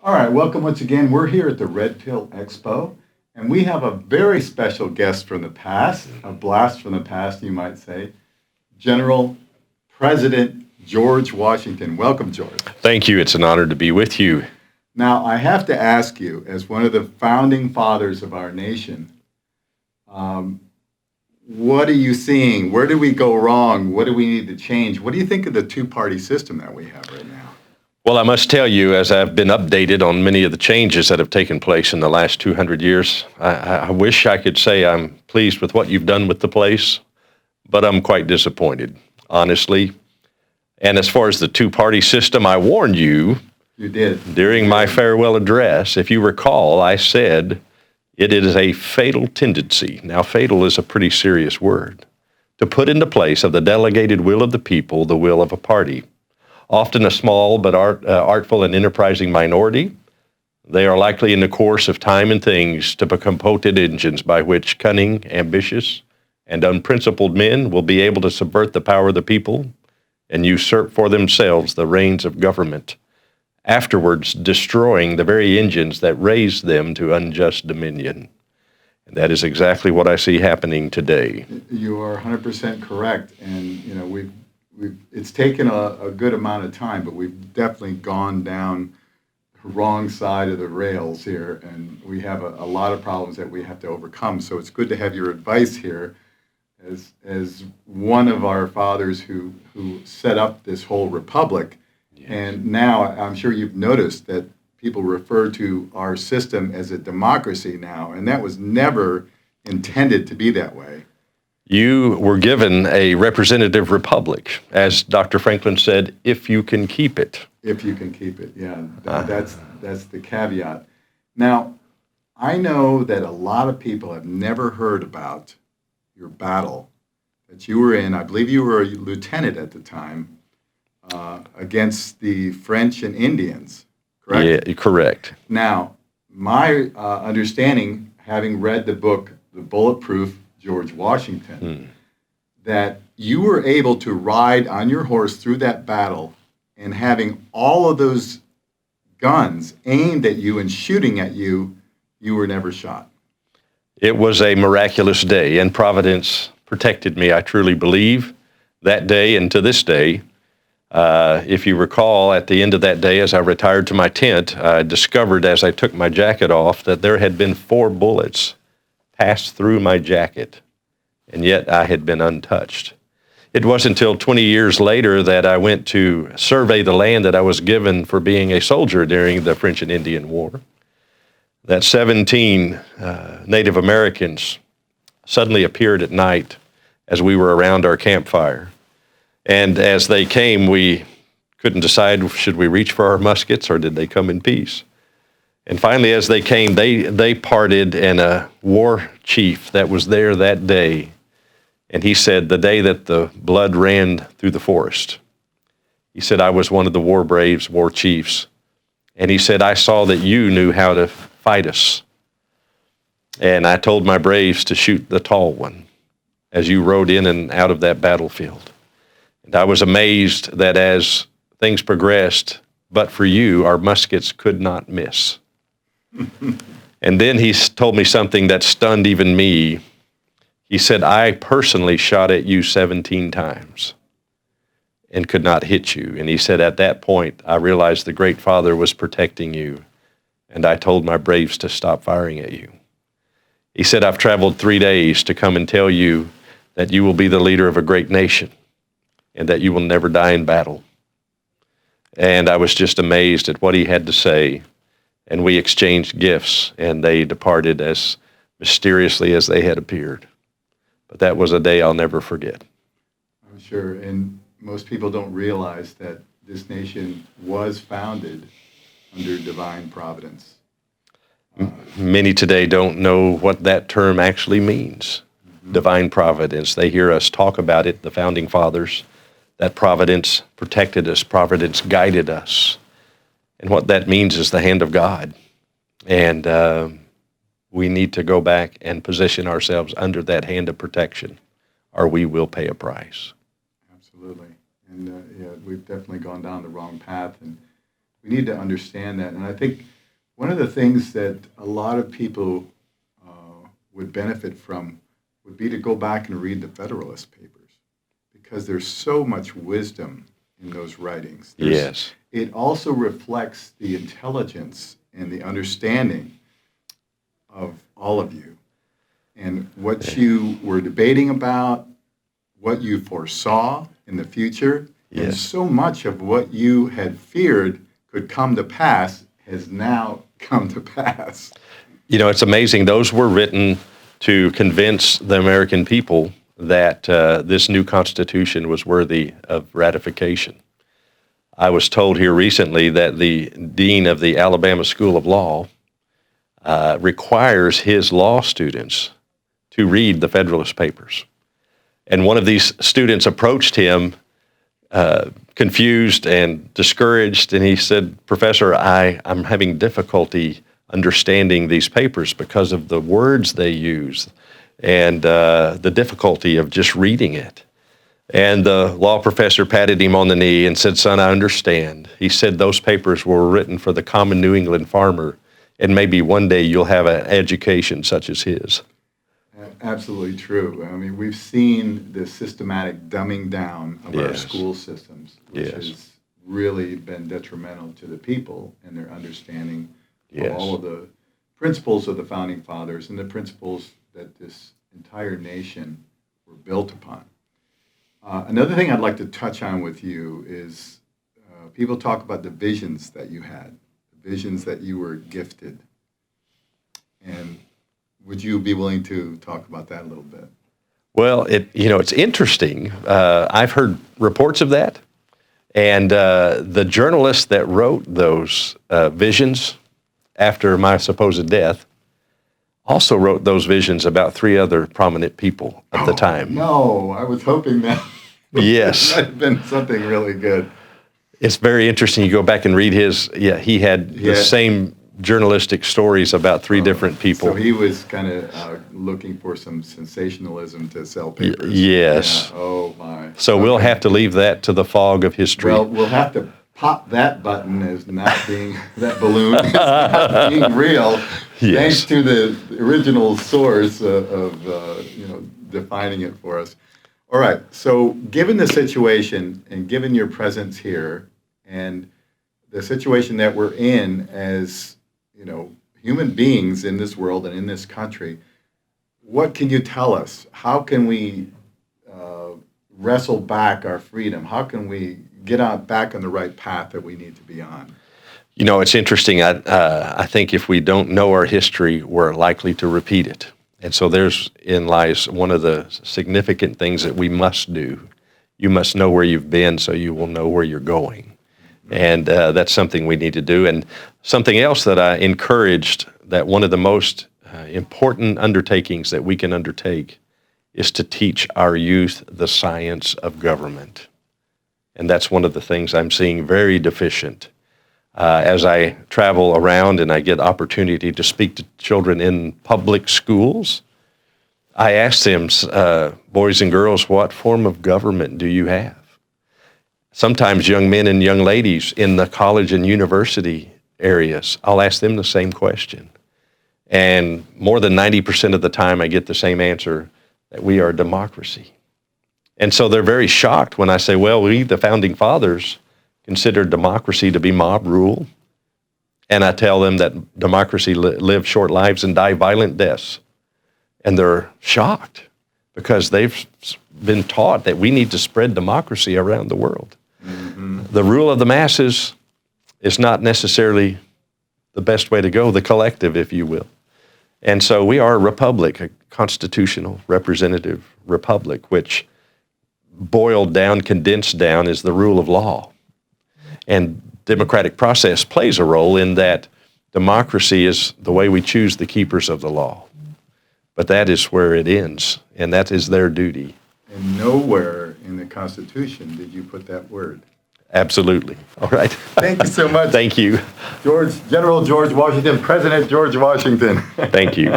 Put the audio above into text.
All right, welcome once again. We're here at the Red Pill Expo, and we have a very special guest from the past, a blast from the past, you might say, General President George Washington. Welcome, George. Thank you. It's an honor to be with you. Now, I have to ask you, as one of the founding fathers of our nation, what are you seeing? Where do we go wrong? What do we need to change? What do you think of the two-party system that we have right now? Well, I must tell you, as I've been updated on many of the changes that have taken place in the last 200 years, I wish I could say I'm pleased with what you've done with the place, but I'm quite disappointed, honestly. And as far as the two-party system, I warned you. You did. During my farewell address. If you recall, I said it is a fatal tendency. Now, fatal is a pretty serious word. To put into place of the delegated will of the people, the will of a party. Often a small but artful and enterprising minority, they are likely in the course of time and things to become potent engines by which cunning, ambitious, and unprincipled men will be able to subvert the power of the people and usurp for themselves the reins of government, afterwards destroying the very engines that raised them to unjust dominion. And that is exactly what I see happening today. You are 100% correct, and it's taken a good amount of time, but we've definitely gone down the wrong side of the rails here, and we have a lot of problems that we have to overcome. So it's good to have your advice here as one of our fathers who set up this whole republic. Yes. And now I'm sure you've noticed that people refer to our system as a democracy now, and that was never intended to be that way. You were given a representative republic, as Dr. Franklin said, if you can keep it. If you can keep it, yeah. That's the caveat. Now, I know that a lot of people have never heard about your battle that you were in. I believe you were a lieutenant at the time against the French and Indians, correct? Yeah, correct. Now, my understanding, having read the book, The Bulletproof George Washington, that you were able to ride on your horse through that battle and having all of those guns aimed at you and shooting at you, you were never shot. It was a miraculous day, and Providence protected me, I truly believe, that day and to this day. If you recall, at the end of that day, as I retired to my tent, I discovered as I took my jacket off that there had been 4 bullets passed through my jacket, and yet I had been untouched. It wasn't until 20 years later that I went to survey the land that I was given for being a soldier during the French and Indian War, that 17 Native Americans suddenly appeared at night as we were around our campfire. And as they came, we couldn't decide, should we reach for our muskets or did they come in peace? And finally, as they came, they parted, and a war chief that was there that day, and he said, the day that the blood ran through the forest, he said, I was one of the war braves, war chiefs. And he said, I saw that you knew how to fight us. And I told my braves to shoot the tall one as you rode in and out of that battlefield. And I was amazed that as things progressed, but for you, our muskets could not miss. And then he told me something that stunned even me. He said, I personally shot at you 17 times and could not hit you. And he said, at that point, I realized the Great Father was protecting you, and I told my braves to stop firing at you. He said, I've traveled 3 days to come and tell you that you will be the leader of a great nation and that you will never die in battle. And I was just amazed at what he had to say. And we exchanged gifts, and they departed as mysteriously as they had appeared. But that was a day I'll never forget. I'm sure, and most people don't realize that this nation was founded under divine providence. Many today don't know what that term actually means, divine providence. They hear us talk about it, the founding fathers, that providence protected us, providence guided us. And what that means is the hand of God. And we need to go back and position ourselves under that hand of protection, or we will pay a price. Absolutely. And we've definitely gone down the wrong path, and we need to understand that. And I think One of the things that a lot of people would benefit from would be to go back and read the Federalist Papers, because there's so much wisdom in those writings. Yes. It also reflects the intelligence and the understanding of all of you and what you were debating about, what you foresaw in the future, and Yes. so much of what you had feared could come to pass has now come to pass. You know, it's amazing. Those were written to convince the American people that this new Constitution was worthy of ratification. I was told here recently that the dean of the Alabama School of Law requires his law students to read the Federalist Papers. And one of these students approached him confused and discouraged, and he said, "Professor, I'm having difficulty understanding these papers because of the words they use and the difficulty of just reading it." And the law professor patted him on the knee and said, "Son, I understand." He said, "Those papers were written for the common New England farmer, and maybe one day you'll have an education such as his." Absolutely true. I mean, we've seen the systematic dumbing down of our Yes. school systems, which Yes. has really been detrimental to the people and their understanding Yes. of all of the principles of the Founding Fathers and the principles that this entire nation were built upon. Another thing I'd like to touch on with you is people talk about the visions that you had, the visions that you were gifted. And would you be willing to talk about that a little bit? Well, it's interesting. I've heard reports of that, and the journalist that wrote those visions after my supposed death also wrote those visions about 3 other prominent people at the time. No, I was hoping that Yes. might have been something really good. It's very interesting. You go back and read his, he had the same journalistic stories about 3 different people. So he was kind of looking for some sensationalism to sell papers. Yes. Yeah. Oh, my. So we'll have to leave that to the fog of history. Well, we'll have to pop that button as not being, that balloon as not being real, Yes. thanks to the original source of defining it for us. All right, so given the situation and given your presence here and the situation that we're in as, human beings in this world and in this country, what can you tell us? How can we wrestle back our freedom? How can we get back on the right path that we need to be on? It's interesting. I think if we don't know our history, we're likely to repeat it. And so therein lies one of the significant things that we must do. You must know where you've been so you will know where you're going. And that's something we need to do. And something else that I encouraged, that one of the most important undertakings that we can undertake is to teach our youth the science of government. And that's one of the things I'm seeing very deficient. As I travel around and I get opportunity to speak to children in public schools, I ask them, boys and girls, what form of government do you have? Sometimes young men and young ladies in the college and university areas, I'll ask them the same question. And more than 90% of the time I get the same answer, that we are a democracy. And so they're very shocked when I say, well, we, the Founding Fathers, considered democracy to be mob rule. And I tell them that democracy live short lives and die violent deaths. And they're shocked because they've been taught that we need to spread democracy around the world. Mm-hmm. The rule of the masses is not necessarily the best way to go, the collective, if you will. And so we are a republic, a constitutional representative republic, which boiled down, condensed down, is the rule of law. And democratic process plays a role in that. Democracy is the way we choose the keepers of the law. But that is where it ends, and that is their duty. And nowhere in the Constitution did you put that word. Absolutely. All right. Thank you so much. Thank you. General George Washington, President George Washington. Thank you.